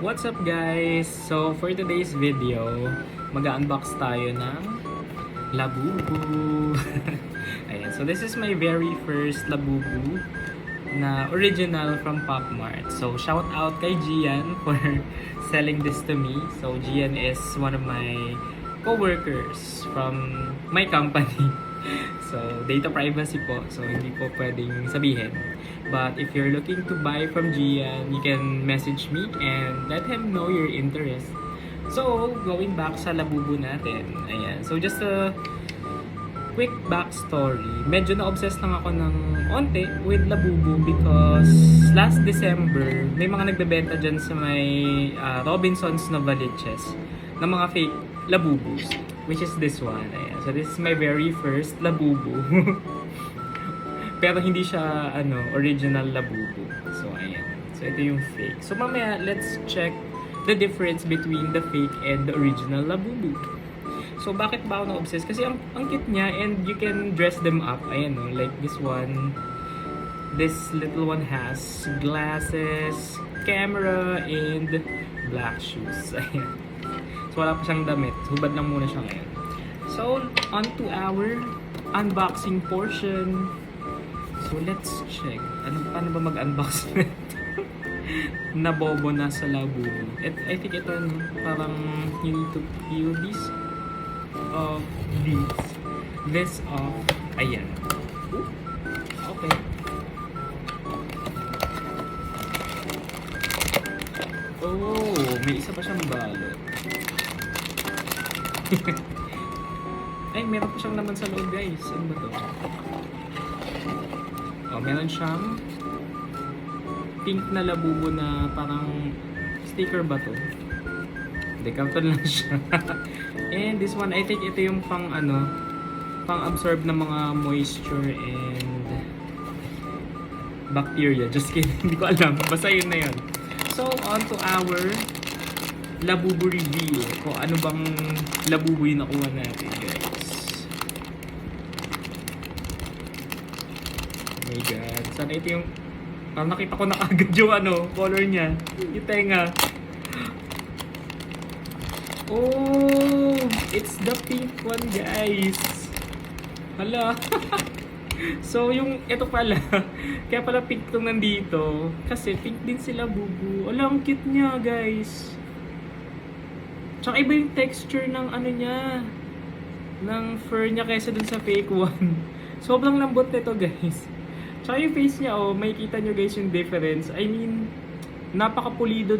What's up guys? So for today's video, mag-unbox tayo ng Labubu. Ayan, so this is my very first Labubu na original from Pop Mart. So shout out kay Gian for selling this to me. So Gian is one of my co-workers from my company. So, data privacy po. So, hindi po pwedeng sabihin. But if you're looking to buy from Gian, you can message me and let him know your interest. So, going back sa Labubu natin. Ayan. So, just a quick backstory. Medyo na-obsess lang ako ng onte with Labubu because last December, may mga nagbebenta dyan sa may Robinsons Novaliches ng mga fake Labubus, which is this one. Ayan. So this is my very first Labubu. Pero hindi siya original Labubu. So ayan. So ito yung fake. So mamaya let's check the difference between the fake and the original Labubu. So bakit ba ako na-obsessed? Kasi ang cute niya and you can dress them up. Ayan no, like this one. This little one has glasses, camera, and black shoes. Ayan. So wala pa siyang damit. Hubad lang muna siya ngayon. So on to our unboxing portion. So let's check. Paano ba mag-unbox nito? Nabobo na sa Labubu. I think ito parang you need to peel these off this off. Ayan. Okay. Oh, may isa pa siyang balot. Ay, meron pa siyang laman sa loob guys. Ano ba to? Oh, meron siyang pink na Labubu na parang sticker ba to? Hindi, karton lang siya. And this one, I think ito yung pang absorb ng mga moisture and bacteria. Just kidding, hindi ko alam. Basta yun na yun. So, on to our Labubu review. Kung ano bang Labubu yung nakuha natin, guys. Oh my god. Sana ito yung... Parang nakita ko na kagad yung color niya. Yung tenga. Oh! It's the pink one, guys. Hala. So, yung ito pala. Kaya pala pink itong nandito. Kasi pink din sila Labubu. Hala, ang cute niya, guys. Tsaka iba yung texture ng niya. Ng fur niya kaysa dun sa fake one. Sobrang lambot nito, guys. Tsaka yung face niya, makikita nyo guys yung difference. I mean, napaka-pulido